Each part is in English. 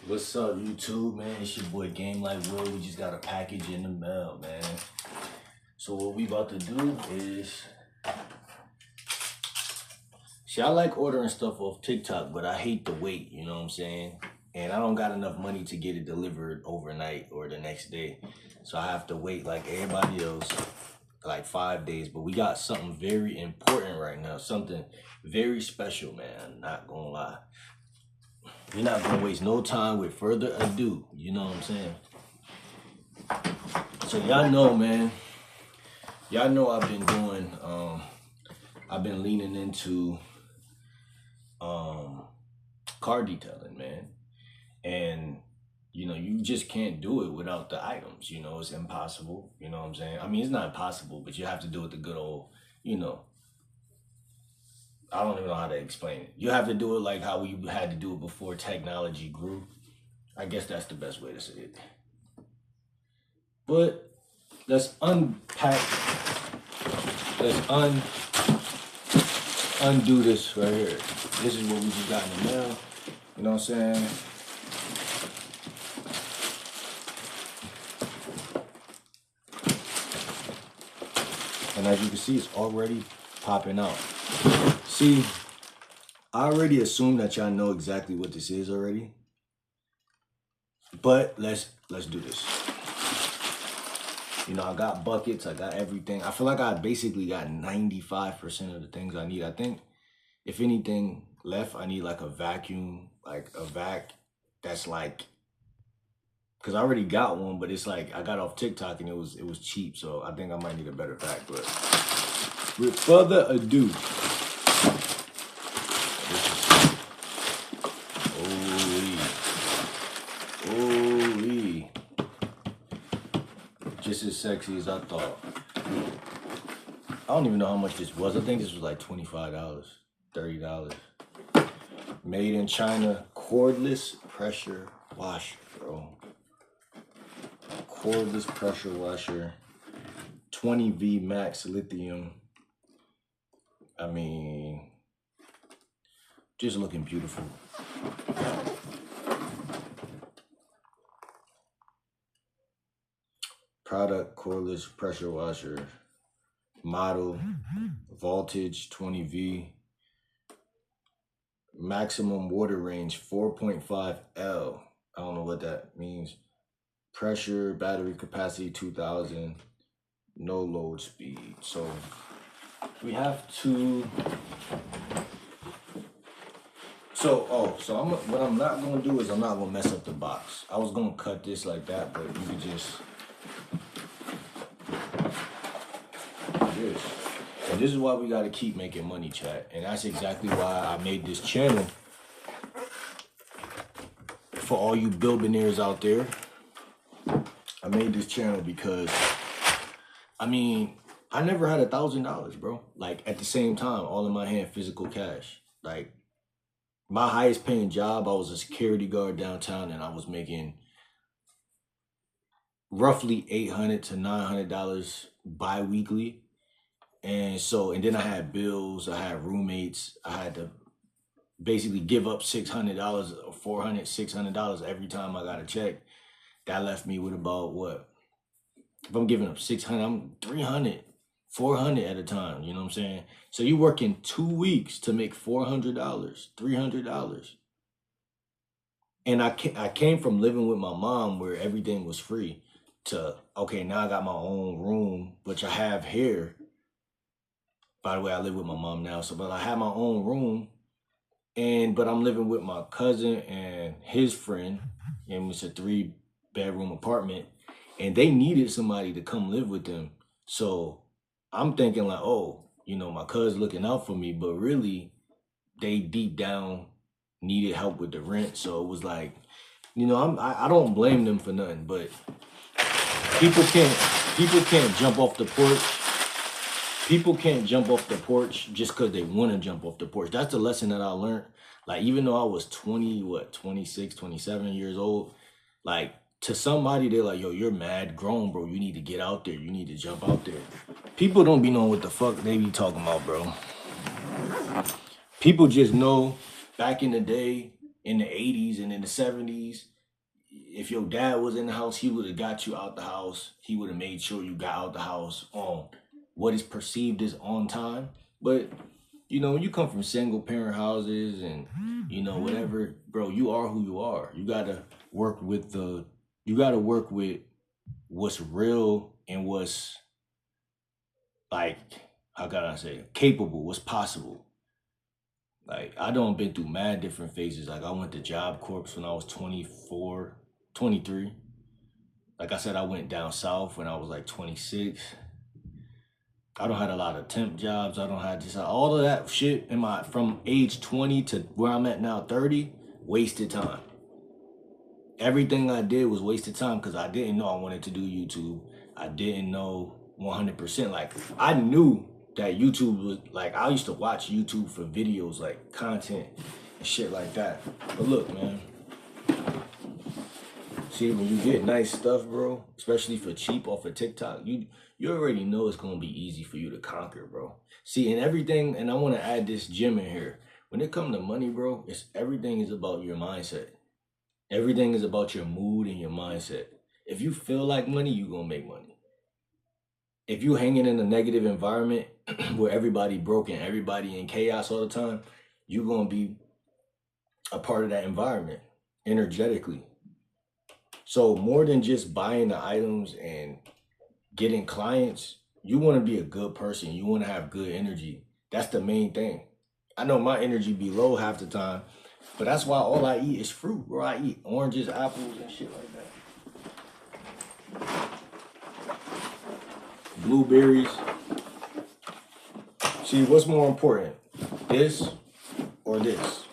What's up, YouTube, man? It's your boy Game Like Will. We just got a package in the mail, man. So what we about to do is, see, I like ordering stuff off TikTok, but I hate the wait, you know what I'm saying? And I don't got enough money to get it delivered overnight or the next day. So I have to wait like everybody else, like 5 days. But we got something very important right now, something very special, man. I'm not gonna lie. We're not gonna waste no time with further ado, you know what I'm saying? So y'all know, man, y'all know I've been doing, I've been leaning into car detailing, man. And, you know, you just can't do it without the items, you know, it's impossible, you know what I'm saying? I mean, it's not impossible, but you have to do it the good old, you know, I don't even know how to explain it. You have to do it like how we had to do it before technology grew. I guess that's the best way to say it. But let's unpack, let's undo this right here. This is what we just got in the mail. You know what I'm saying? And as you can see, it's already popping out. See, I already assume that y'all know exactly what this is already. But let's do this. You know, I got buckets, I got everything. I feel like I basically got 95% of the things I need. I think if anything left, I need like a vacuum, like a vac that's like, cause I already got one, but it's like I got off TikTok and it was cheap, so I think I might need a better vac. But with further ado, holy, just as sexy as I thought. I don't even know how much this was. I think this was like $25, $30. Made in China, cordless pressure washer, bro. Cordless pressure washer, 20V max lithium. I mean, just looking beautiful. Product, cordless pressure washer. Model, voltage, 20V. Maximum water range, 4.5 L. I don't know what that means. Pressure, battery capacity, 2000. No load speed. So we have to. What I'm not gonna do is I'm not gonna mess up the box. I was gonna cut this like that, but you could just. This. And this is why we gotta keep making money, chat. And that's exactly why I made this channel. For all you billionaires out there, I made this channel because, I mean, I never had $1,000, bro. Like at the same time, all in my hand, physical cash. Like my highest paying job, I was a security guard downtown and I was making roughly $800 to $900 bi-weekly. And then I had bills, I had roommates, I had to basically give up $600 or $400, $600 every time I got a check. That left me with about what? If I'm giving up 600, I'm 300, 400 at a time, you know what I'm saying? So you work in 2 weeks to make $400, $300. And I came from living with my mom where everything was free to, okay, now I got my own room, which I have here. By the way, I live with my mom now, but I have my own room, but I'm living with my cousin and his friend, and it's a 3-bedroom apartment, and they needed somebody to come live with them. So I'm thinking like, oh, you know, my cousin's looking out for me, but really, they deep down needed help with the rent. So it was like, you know, I don't blame them for nothing, but people can't jump off the porch. People can't jump off the porch just because they want to jump off the porch. That's the lesson that I learned. Like, even though I was 26, 27 years old, like, to somebody, they're like, yo, you're mad grown, bro. You need to get out there. You need to jump out there. People don't be knowing what the fuck they be talking about, bro. People just know back in the day, in the 80s and in the 70s, if your dad was in the house, he would have got you out the house. He would have made sure you got out the house on what is perceived as on time. But you know, when you come from single parent houses and you know whatever, bro, you are who you are. You gotta work with what's real and what's like, how can I say, capable, what's possible. Like I done been through mad different phases. Like I went to Job Corps when I was 24, 23. Like I said, I went down south when I was like 26. I don't had a lot of temp jobs. I don't have just all of that shit in my from age 20 to where I'm at now, 30, wasted time. Everything I did was wasted time because I didn't know I wanted to do YouTube. I didn't know 100%. Like I knew that YouTube was like, I used to watch YouTube for videos, like content and shit like that. But look, man, see, when you get nice stuff, bro, especially for cheap off of TikTok, you already know it's gonna be easy for you to conquer, bro. See, and everything, and I want to add this gem in here. When it comes to money, bro, everything is about your mindset. Everything is about your mood and your mindset. If you feel like money, you gonna make money. If you hanging in a negative environment where everybody broken, everybody in chaos all the time, you gonna be a part of that environment energetically. So more than just buying the items and getting clients, you want to be a good person. You want to have good energy. That's the main thing. I know my energy be low half the time, but that's why all I eat is fruit, bro. I eat oranges, apples, and shit like that. Blueberries. See, what's more important, this or this?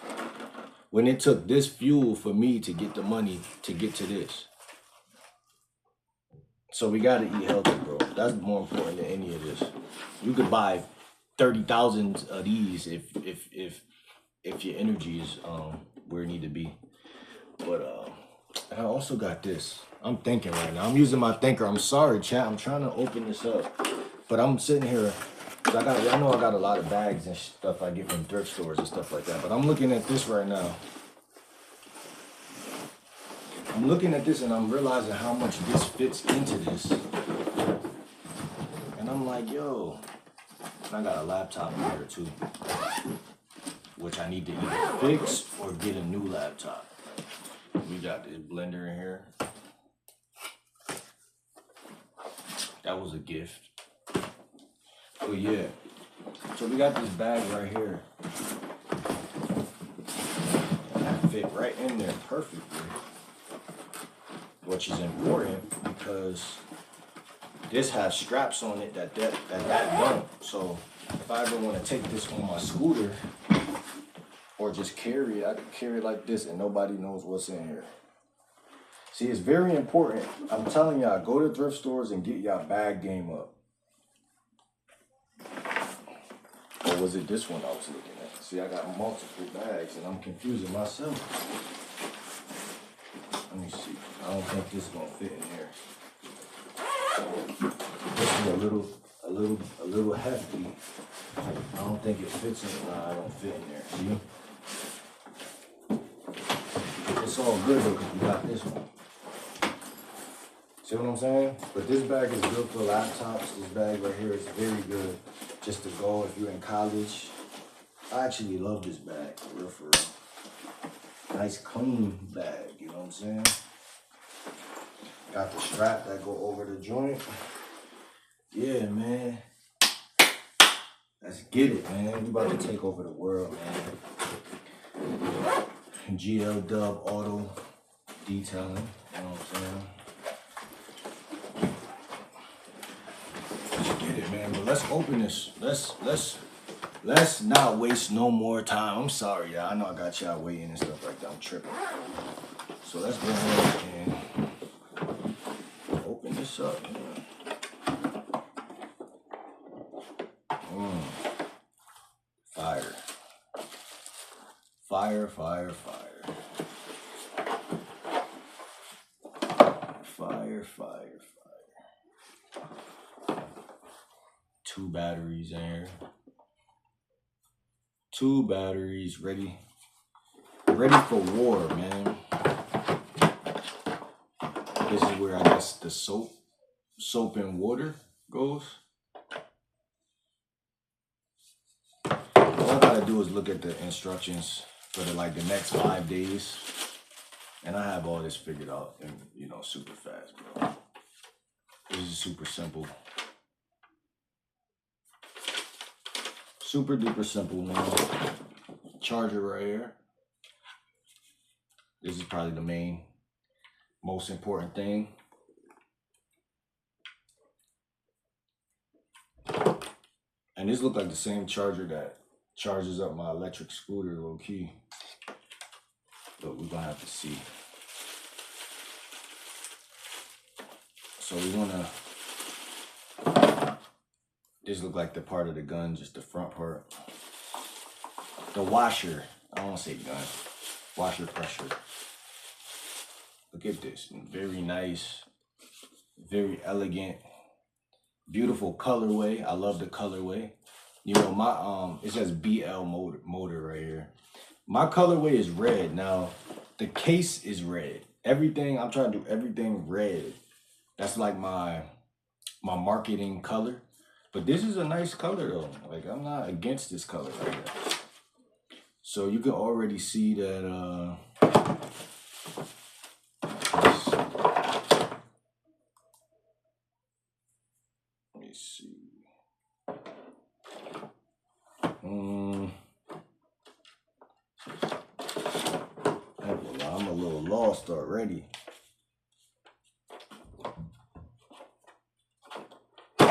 When it took this fuel for me to get the money to get to this. So we gotta eat healthy, bro. That's more important than any of this. You could buy 30,000 of these if your energy is where it need to be. But I also got this. I'm thinking right now. I'm using my thinker. I'm sorry, chat. I'm trying to open this up, but I'm sitting here. I know I got a lot of bags and stuff I get from thrift stores and stuff like that. But I'm looking at this right now. I'm looking at this and I'm realizing how much this fits into this. And I'm like, yo, I got a laptop in here too, which I need to either fix or get a new laptop. We got this blender in here. That was a gift. Oh yeah. So we got this bag right here. And that fit right in there perfectly. Which is important because this has straps on it that don't. So if I ever want to take this on my scooter or just carry it, I can carry it like this and nobody knows what's in here. See, it's very important. I'm telling y'all, go to thrift stores and get y'all bag game up. Or was it this one I was looking at? See, I got multiple bags and I'm confusing myself. Let me see. I don't think this is gonna fit in here. This is a little hefty. I don't think it fits in. Nah, I don't fit in there. See? It's all good though because we got this one. See what I'm saying? But this bag is good for laptops. This bag right here is very good just to go if you're in college. I actually love this bag, for real. Nice clean bag, you know what I'm saying? Got the strap that go over the joint. Yeah, man. Let's get it, man. We about to take over the world, man. GL Dub Auto Detailing, you know what I'm saying? Let's get it, man. But let's open this. Let's not waste no more time. I'm sorry, y'all. I know I got y'all waiting and stuff like that. I'm tripping. So let's go ahead and open this up, man. Fire. Fire, fire, fire. Fire, fire, fire. 2 batteries in here. 2 batteries ready for war, man. where I guess the soap and water goes. All I gotta do is look at the instructions for the next 5 days, and I have all this figured out and super fast, bro. This is super simple, super duper simple, man. Charger right here. This is probably the most important thing. And this looks like the same charger that charges up my electric scooter, low key. But we're gonna have to see. So we wanna, this look like the part of the gun, just the front part. The washer, I don't wanna say gun, washer pressure. Look at this, very nice, very elegant, beautiful colorway. I love the colorway. My it says BL motor right here. My colorway is red. Now the case is red. Everything, I'm trying to do everything red. That's like my marketing color. But this is a nice color though. Like, I'm not against this color right here. So you can already see that let me see. I'm a little lost already. So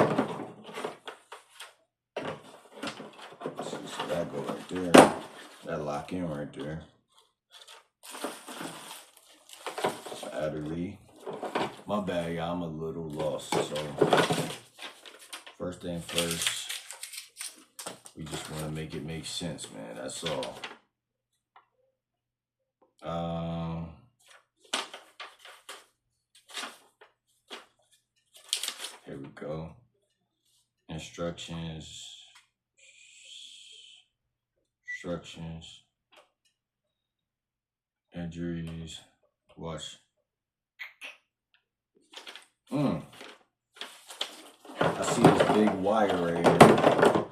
that go right there. That lock in right there. Battery. My bad, y'all. I'm a little lost. So first thing first, we just want to make it make sense, man. That's all. Here we go. Instructions. Injuries. Watch. I see this big wire right here.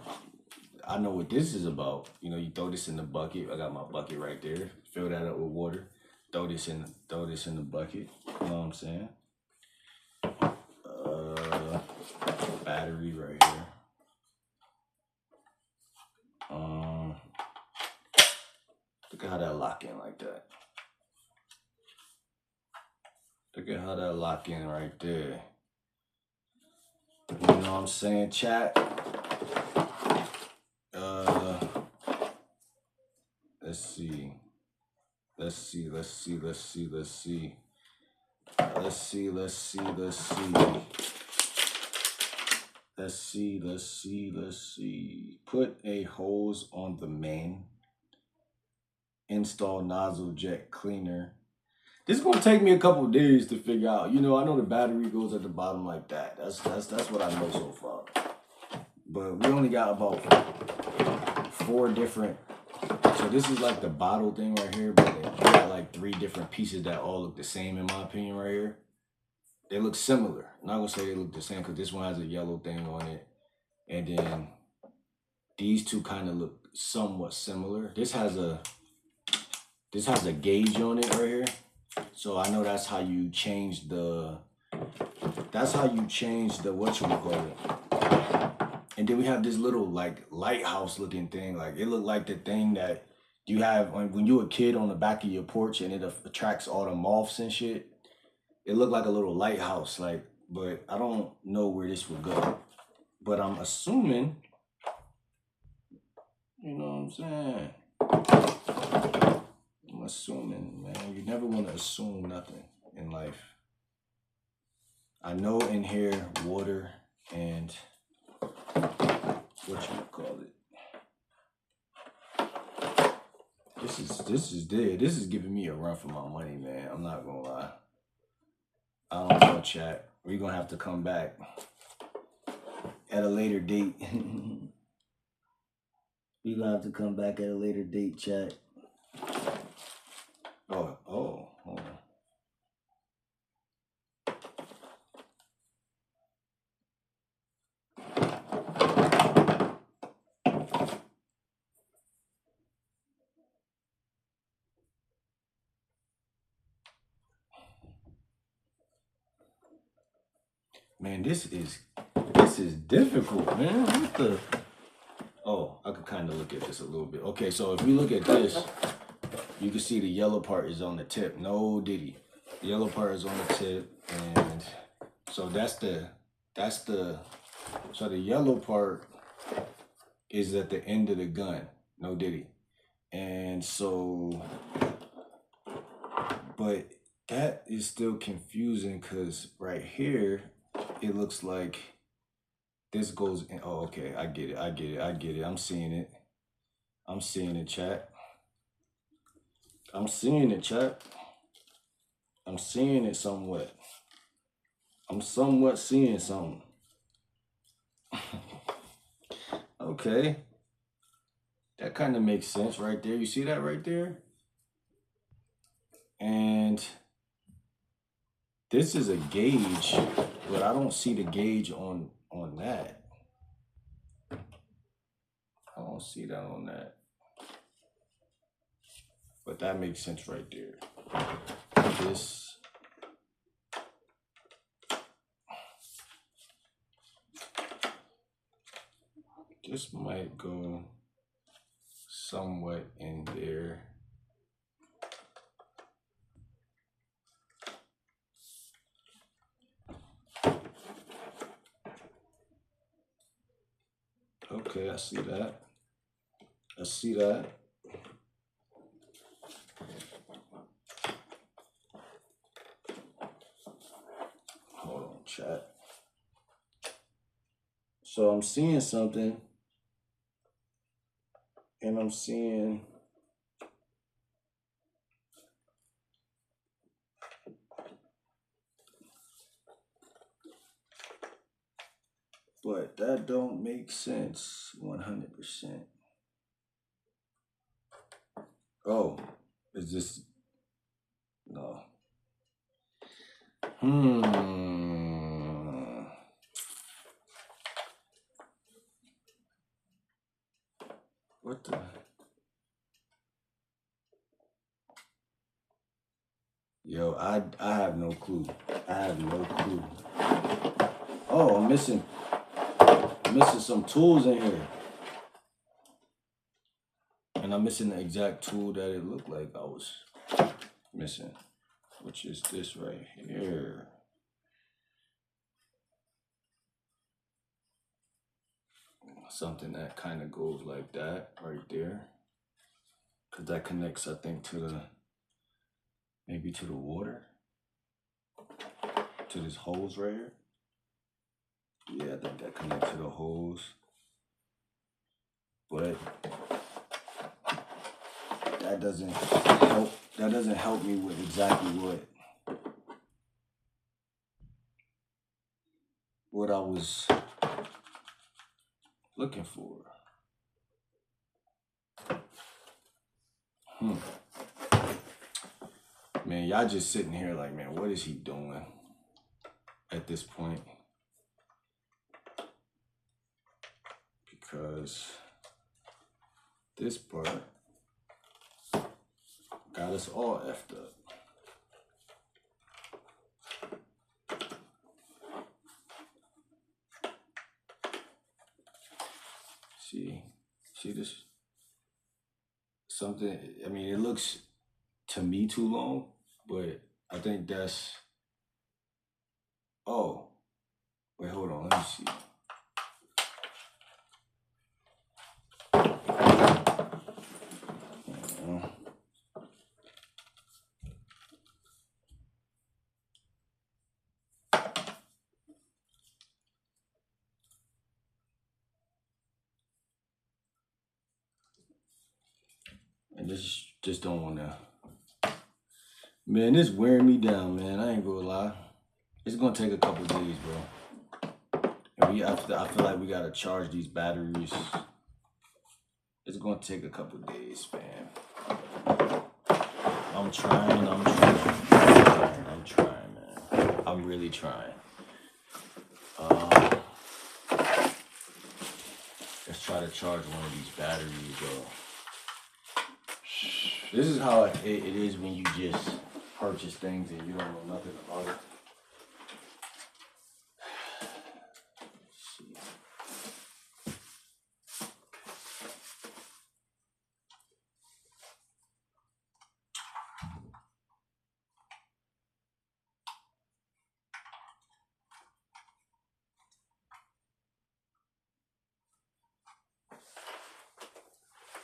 I know what this is about. You throw this in the bucket. I got my bucket right there. Fill that up with water. Throw this in the bucket. You know what I'm saying? Battery right here. Look at how that lock in like that. Look at how that lock in right there. You know what I'm saying, chat? Let's see. Put a hose on the main. Install nozzle jet cleaner. This is gonna take me a couple of days to figure out. I know the battery goes at the bottom like that. That's what I know so far. But we only got about 4 different. So this is like the bottle thing right here, but we got like 3 different pieces that all look the same in my opinion right here. They look similar. I'm not gonna say they look the same because this one has a yellow thing on it, and then these two kind of look somewhat similar. This has a gauge on it right here. So I know that's how you change the whatchamacallit. And then we have this little like lighthouse looking thing. Like, it looked like the thing that you have when you a kid on the back of your porch and it attracts all the moths and shit. It looked like a little lighthouse, but I don't know where this would go. But I'm assuming, you know what I'm saying? I'm assuming, man. You never want to assume nothing in life. I know in here, water and whatchamacallit. This is giving me a run for my money, man. I'm not gonna lie. I don't know, chat. We're gonna have to come back at a later date. We're gonna have to come back at a later date, chat. Oh, hold on. Man, this is difficult, man. What the? Oh, I could kind of look at this a little bit. Okay, so if we look at this, you can see the yellow part is on the tip. No diddy. The yellow part is on the tip, and so that's the so the yellow part is at the end of the gun. No diddy. And so, but that is still confusing because right here it looks like this goes in. Oh, okay, I get it. I'm seeing it, chat. I'm seeing it, chat. I'm seeing it somewhat. I'm somewhat seeing something. Okay, that kind of makes sense right there. You see that right there? And this is a gauge, but I don't see the gauge on that. I don't see that on that. But that makes sense right there. This might go somewhat in there. Okay, I see that. I see that. Hold on, chat. So I'm seeing something, and I'm seeing but that don't make sense 100%. Oh, is this no? What the? Yo, I have no clue. I have no clue. Oh, I'm missing some tools in here. And I'm missing the exact tool that it looked like I was missing, which is this right here. Something that kind of goes like that right there. Because that connects, I think, to the, maybe to the water. To this hose right here. Yeah, I think that connects to the hose. But that doesn't help me with exactly what I was looking for. Man, y'all just sitting here like, man, what is he doing at this point? Because this part got us all effed up. See this? Something, I mean, it looks to me too long, but I think that's, oh, wait, hold on, let me see. And this just don't wanna, man, this wearing me down, man. I ain't gonna lie. It's gonna take a couple days, bro. And I feel like we gotta charge these batteries. It's gonna take a couple days, man. I'm trying, man. I'm really trying. Let's try to charge one of these batteries, bro. This is how it is when you just purchase things and you don't know nothing about it.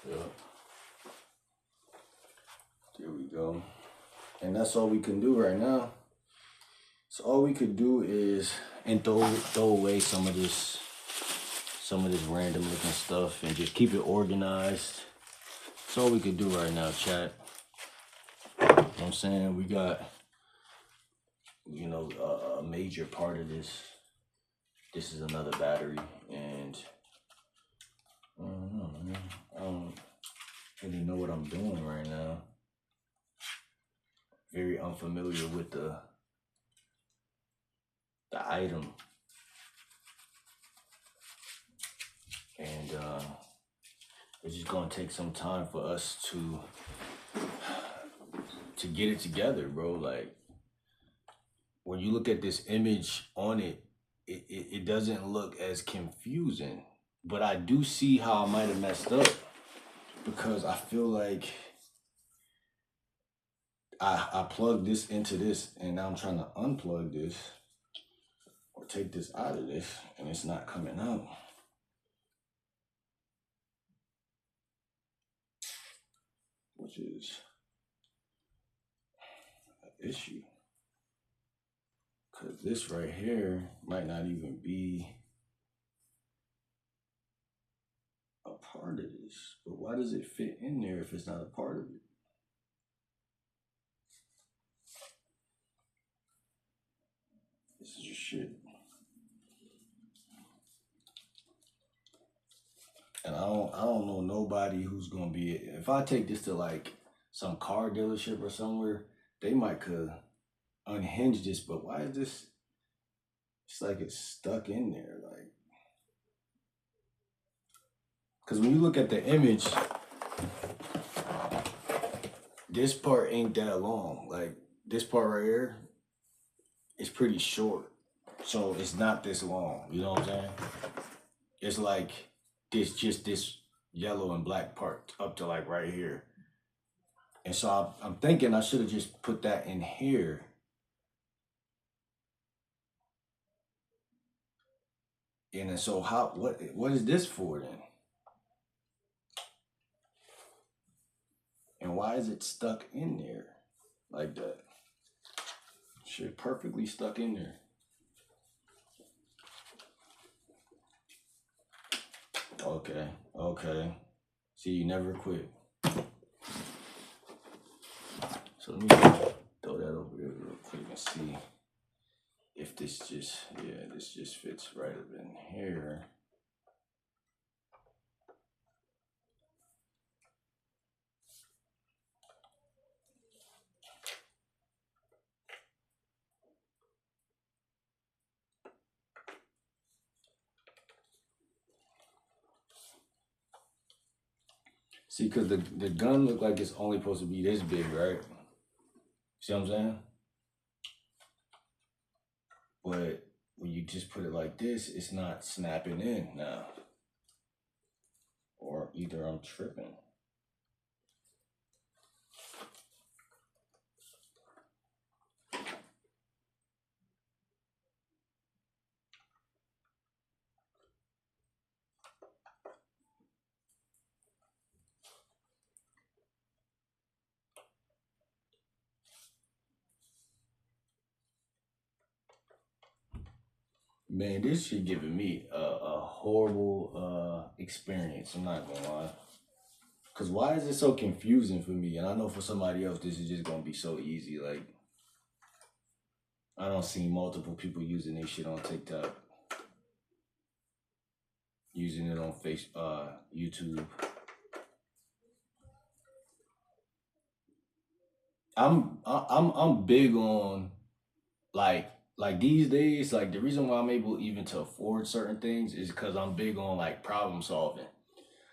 Yeah. There we go. And that's all we can do right now. So all we could do is throw away some of this random looking stuff and just keep it organized. That's all we could do right now, chat. You know what I'm saying? We got, a major part of this. This is another battery, and I don't know, man. I don't really know what I'm doing right now. Very unfamiliar with the item. And it's just gonna take some time for us to get it together, bro. Like, when you look at this image on it, it doesn't look as confusing. But I do see how I might have messed up, because I feel like I plugged this into this, and now I'm trying to unplug this or take this out of this, and it's not coming out. Which is an issue. Because this right here might not even be a part of this. But why does it fit in there if it's not a part of it? This is just shit. And I don't know nobody who's gonna be, if I take this to like some car dealership or somewhere, they might could unhinge this, but why is this, it's like it's stuck in there, like, because when you look at the image, this part ain't that long. Like, this part right here is pretty short, so it's not this long, you know what I'm saying? It's like this yellow and black part up to like right here. And so I'm thinking I should have just put that in here. And then so what is this for then? And why is it stuck in there like that? Shit, perfectly stuck in there. Okay. See, you never quit. So let me throw that over here real quick and see if this just fits right up in here. See, because the gun look like it's only supposed to be this big, right? See what I'm saying? But when you just put it like this, it's not snapping in now. Or either I'm tripping. Man, this shit giving me a horrible experience. I'm not gonna lie. Cause why is it so confusing for me? And I know for somebody else, this is just gonna be so easy. Like, I don't see multiple people using this shit on TikTok, using it on YouTube. I'm big on like these days, like the reason why I'm able even to afford certain things is because I'm big on like problem solving.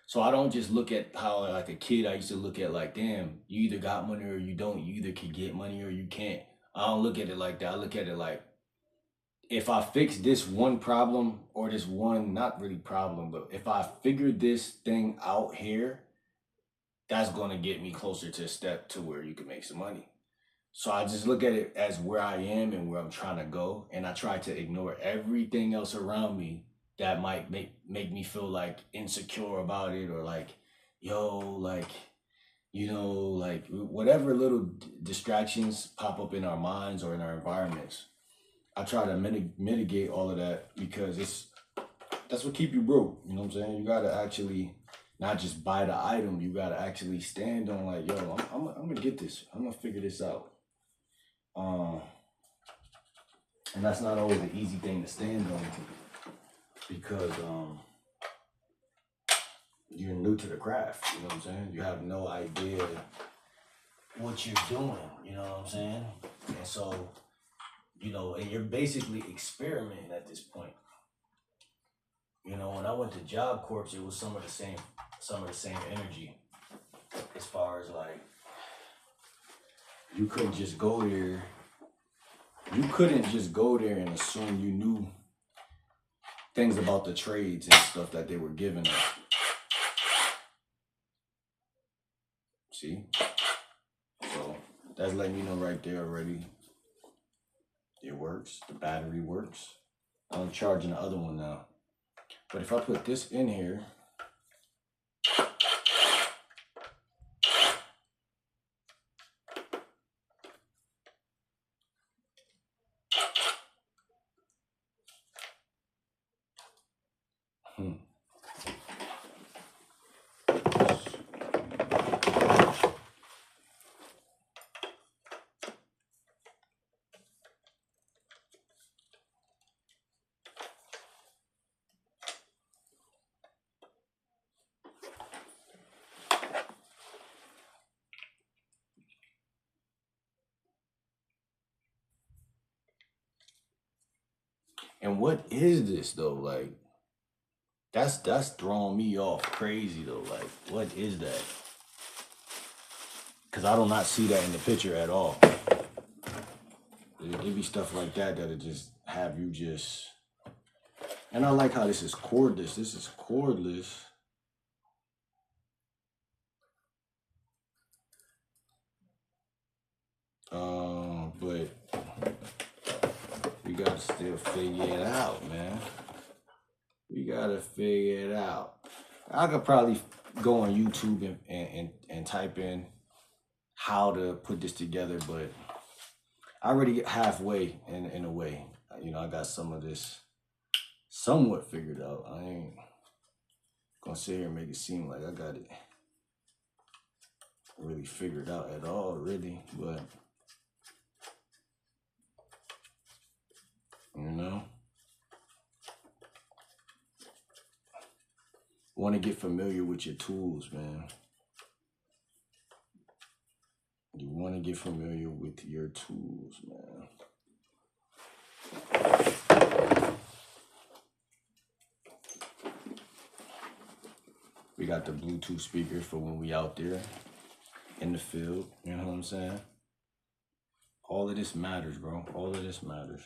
So I don't just look at how like a kid I used to look at like, damn, you either got money or you don't. You either can get money or you can't. I don't look at it like that. I look at it like, if I fix this one problem or this one, not really problem, but if I figure this thing out here, that's going to get me closer to a step to where you can make some money. So I just look at it as where I am and where I'm trying to go. And I try to ignore everything else around me that might make me feel like insecure about it, or like yo, like, like whatever little distractions pop up in our minds or in our environments, I try to mitigate all of that because that's what keep you broke. You know what I'm saying? You gotta actually not just buy the item. You gotta actually stand on like, yo, I'm gonna get this. I'm gonna figure this out. Um, and that's not always an easy thing to stand on because you're new to the craft. You know what I'm saying? You have no idea what you're doing. You know what I'm saying? And so, and you're basically experimenting at this point. When I went to Job Corps, it was some of the same energy. As far as like, you couldn't just go there. You couldn't just go there and assume you knew things about the trades and stuff that they were giving us. See? So that's letting you know right there already. It works. The battery works. I'm charging the other one now. But if I put this in here, and what is this though? Like, that's throwing me off crazy though. Like, what is that? Because I do not see that in the picture at all. It be stuff like that that'll just have you just. And I like how this is cordless. This is cordless. But we gotta still figure it out, man. We gotta figure it out. I could probably go on YouTube and type in how to put this together, but I already get halfway in a way. I got some of this somewhat figured out. I ain't gonna sit here and make it seem like I got it really figured out at all, really, but want to get familiar with your tools, man. You want to get familiar with your tools, man. We got the Bluetooth speakers for when we out there in the field. You know what I'm saying? All of this matters, bro. All of this matters.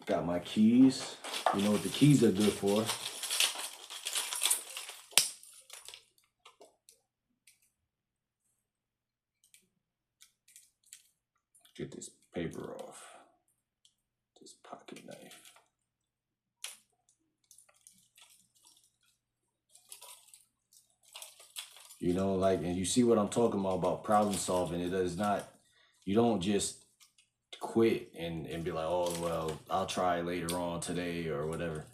Got my keys. You know what the keys are good for. Get this paper off. This pocket knife. And you see what I'm talking about problem solving. It is not, you don't just quit and be like, oh, well, I'll try later on today or whatever.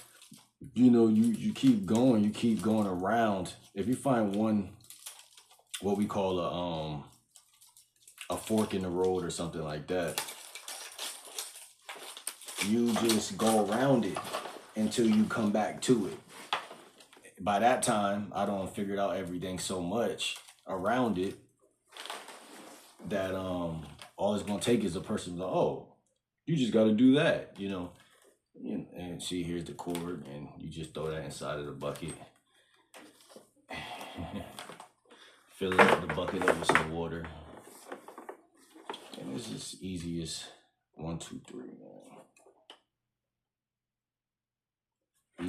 You keep going around. If you find what we call a fork in the road or something like that, you just go around it until you come back to it. By that time, I don't figured out everything so much around it that all it's gonna take is a person like, oh, you just got to do that, and see, here's the cord, and you just throw that inside of the bucket. Fill up the bucket up with some water, and it's as easy as 1, 2, 3, man.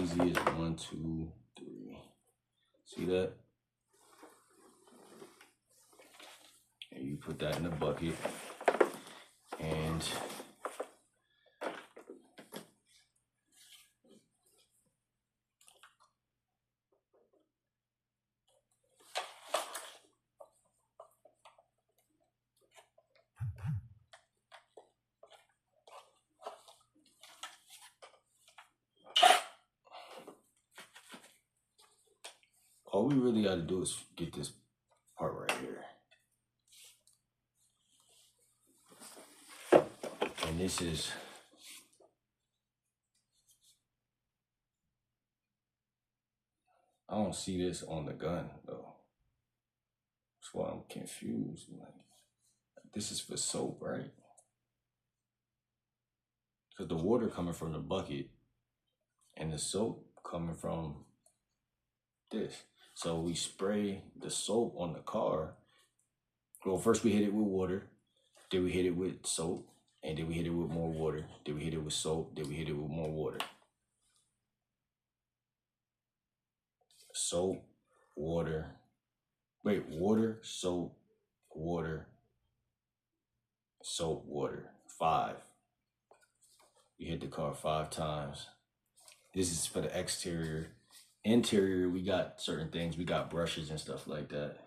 Easy as 1, 2, 3. See that? And you put that in the bucket, and we really got to do is get this part right here. And this is, I don't see this on the gun though. That's why I'm confused. Like, this is for soap, right? Because the water coming from the bucket and the soap coming from this. So we spray the soap on the car. Well, first we hit it with water, then we hit it with soap, and then we hit it with more water, then we hit it with soap, then we hit it with more water. Soap, water, water, soap, water, soap, water. 5. We hit the car 5 times. This is for the exterior. Interior, we got certain things. We got brushes and stuff like that.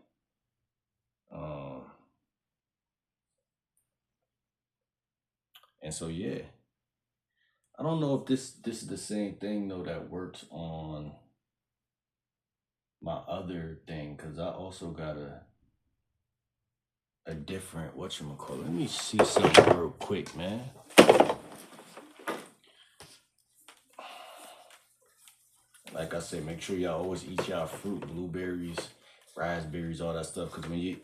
And so, yeah. I don't know if this is the same thing, though, that works on my other thing. Because I also got a different, whatchamacallit. Let me see something real quick, man. Like I said, make sure y'all always eat y'all fruit, blueberries, raspberries, all that stuff. Because when you're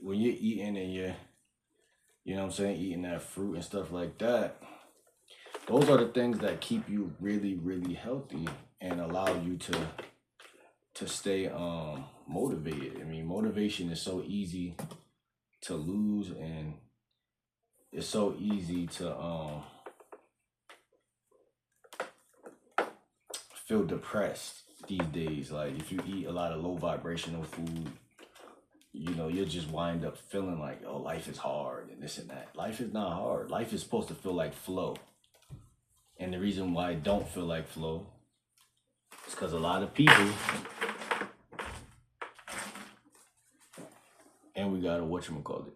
eating and you're, you know what I'm saying, eating that fruit and stuff like that, those are the things that keep you really, really healthy and allow you to stay motivated. I mean, motivation is so easy to lose, and it's so easy to feel depressed these days. Like if you eat a lot of low vibrational food, you know, you'll just wind up feeling like, oh, life is hard and this and that. Life is not hard. Life is supposed to feel like flow. And the reason why it don't feel like flow is because a lot of people, and we got a whatchamacallit,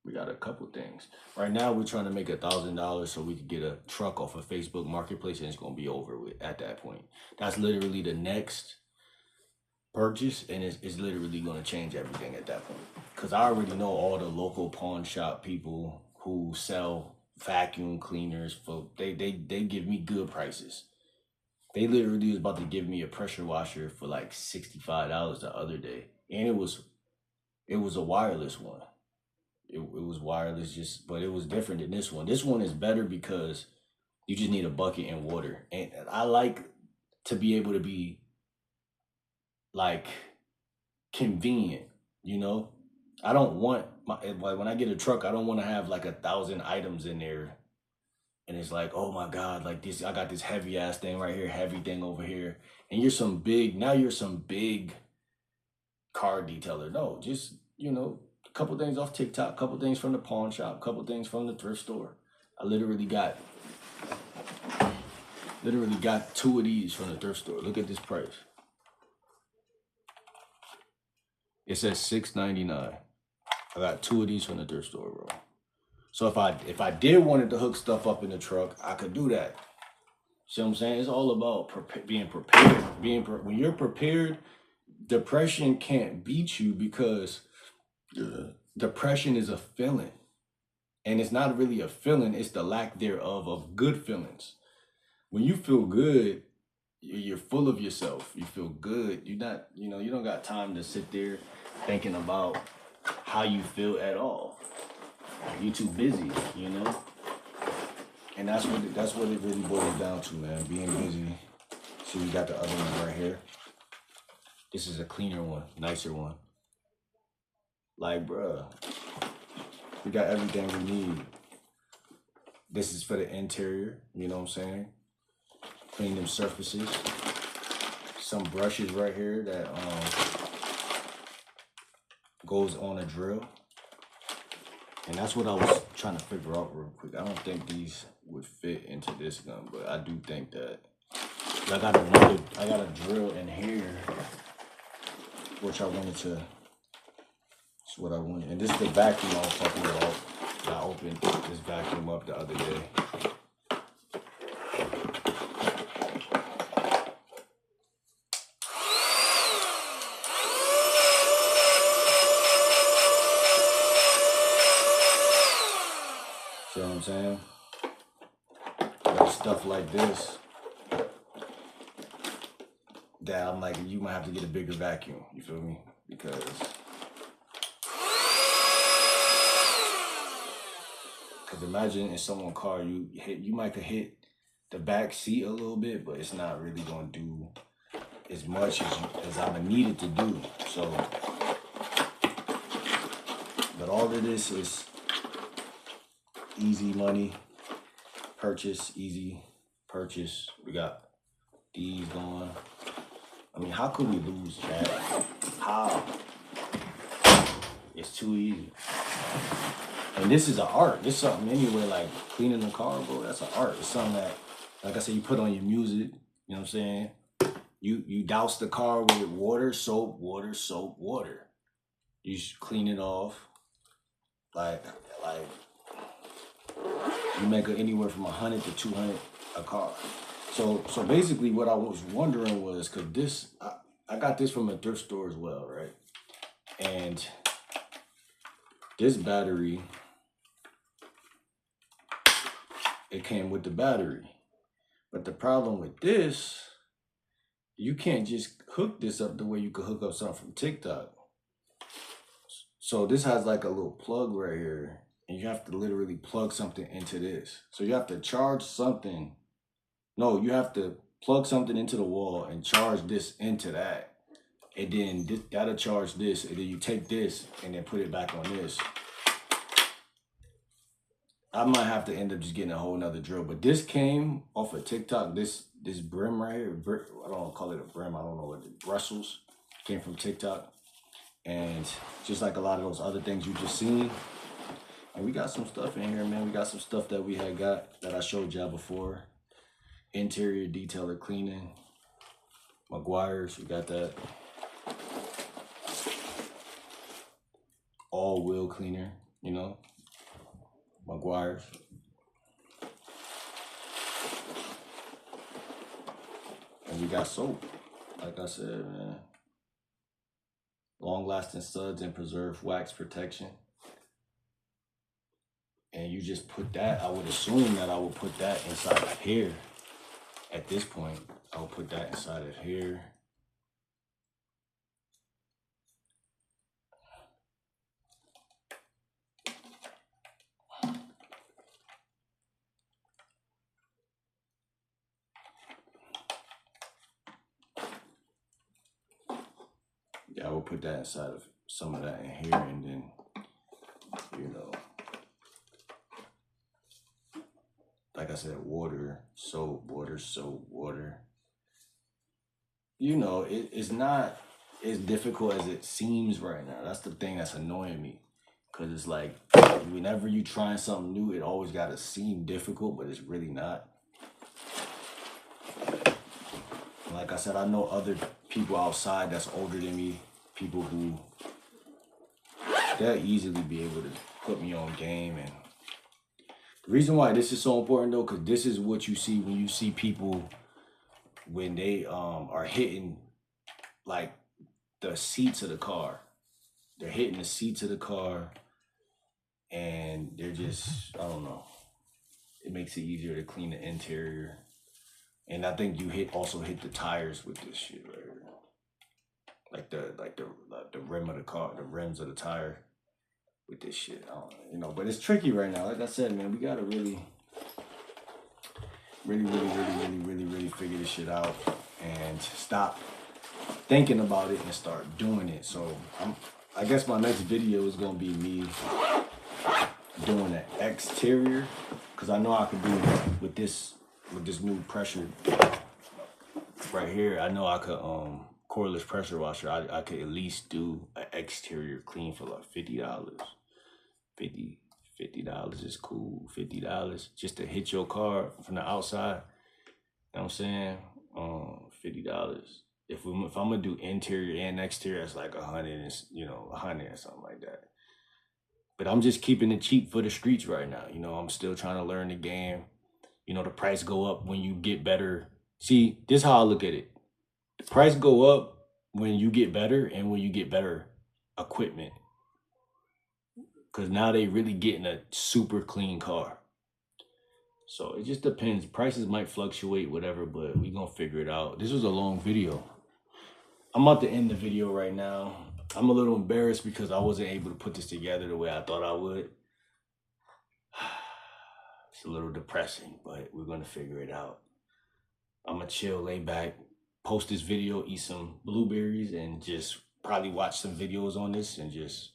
we got a couple things. Right now, we're trying to make $1,000 so we can get a truck off of Facebook Marketplace, and it's going to be over with at that point. That's literally the next purchase, and it's literally going to change everything at that point. Because I already know all the local pawn shop people who sell vacuum cleaners. They give me good prices. They literally was about to give me a pressure washer for like $65 the other day, and it was a wireless one. It was wireless, but it was different than this one. This one is better because you just need a bucket and water. And I like to be able to be like convenient, you know? I don't want like when I get a truck, I don't want to have like 1,000 items in there. And it's like, oh my God, like this, I got this heavy ass thing right here, heavy thing over here. And you're some big car detailer. No, just, you know, couple things off TikTok, couple things from the pawn shop, couple things from the thrift store. I literally got 2 of these from the thrift store. Look at this price. It says $6.99. I got 2 of these from the thrift store, bro. So if I did wanted to hook stuff up in the truck, I could do that. See what I'm saying? It's all about being prepared. When you're prepared, depression can't beat you because depression is a feeling, and it's not really a feeling, it's the lack thereof of good feelings. When you feel good, you're full of yourself. You feel good. You're not, you know, you don't got time to sit there thinking about how you feel at all. You're too busy, you know. And that's what it really boils down to, man. Being busy. See, we got the other one right here. This is a cleaner one, nicer one. Like, bruh, we got everything we need. This is for the interior, you know what I'm saying? Clean them surfaces. Some brushes right here that goes on a drill. And that's what I was trying to figure out real quick. I don't think these would fit into this gun, but I do think that I got a drill in here, which I wanted to. That's what I wanted. And this is the vacuum I was talking about. I opened this vacuum up the other day. See what I'm saying? But stuff like this that I'm like, you might have to get a bigger vacuum. You feel me? Because imagine in someone's car, you might could hit the back seat a little bit, but it's not really gonna do as much as I'm gonna need it to do. So, but all of this is easy money purchase, easy purchase. We got these going. I mean, how could we lose, Chad? How? It's too easy. And this is an art. This is something anyway, like cleaning the car, bro. That's an art. It's something that, like I said, you put on your music. You know what I'm saying? You douse the car with water, soap, water, soap, water. You just clean it off. Like you make it anywhere from 100 to 200 a car. So basically, what I was wondering was, cause this I got this from a thrift store as well, right? And this battery, it came with the battery. But the problem with this, you can't just hook this up the way you could hook up something from TikTok. So this has like a little plug right here, and you have to literally plug something into this. So you have to charge something. No, you have to plug something into the wall and charge this into that. And then that'll charge this, and then you take this and then put it back on this. I might have to end up just getting a whole nother drill, but this came off of TikTok. This brim right here, I don't call it a brim. I don't know what the Brussels came from TikTok, and just like a lot of those other things you just seen. And we got some stuff in here, man. We got some stuff that we had got that I showed y'all before. Interior detailer cleaning, Meguiar's. We got that. All wheel cleaner, you know. Meguiar's. And we got soap, like I said, man. Long-lasting suds and preserved wax protection. And you just put that, I would assume that I would put that inside of here. At this point, I would put that inside of here. Yeah, I will put that inside of some of that in here, and then, you know, like I said, water, soap, water, soap, water. You know, it's not as difficult as it seems right now. That's the thing that's annoying me. Because it's like, whenever you try something new, it always got to seem difficult, but it's really not. Like I said, I know other people outside that's older than me, people who they'll easily be able to put me on game. And the reason why this is so important though, because this is what you see when you see people when they are hitting like the seats of the car. They're hitting the seats of the car and they're just, I don't know. It makes it easier to clean the interior. And I think you also hit the tires with this shit right here. Like the rim of the car, the rims of the tire with this shit. I don't know, you know, but it's tricky right now. Like I said, man, we gotta really figure this shit out and stop thinking about it and start doing it. So I guess my next video is gonna be me doing an exterior, because I know I could do with this new pressure right here. I know I could cordless pressure washer. I could at least do an exterior clean for like $50. $50 is cool. $50 just to hit your car from the outside. You know what I'm saying? $50. If I'm gonna do interior and exterior, that's like 100 and, you know, 100 or something like that. But I'm just keeping it cheap for the streets right now. You know, I'm still trying to learn the game. You know, the price go up when you get better. See, this is how I look at it. The price go up when you get better and when you get better equipment. Because now they really getting a super clean car. So it just depends. Prices might fluctuate, whatever, but we gonna figure it out. This was a long video. I'm about to end the video right now. I'm a little embarrassed because I wasn't able to put this together the way I thought I would. It's a little depressing, but we're gonna figure it out. I'm gonna chill, lay back, post this video, eat some blueberries, and just probably watch some videos on this and just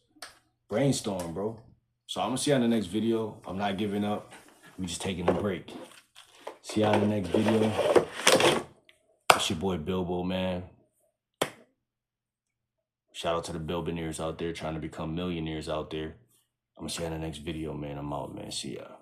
brainstorm, bro. So I'm gonna see you on the next video. I'm not giving up. We just taking a break. See you on the next video. It's your boy Bilbo, man. Shout out to the billionaires out there trying to become millionaires out there. I'm gonna see you on the next video, man. I'm out, man. See ya.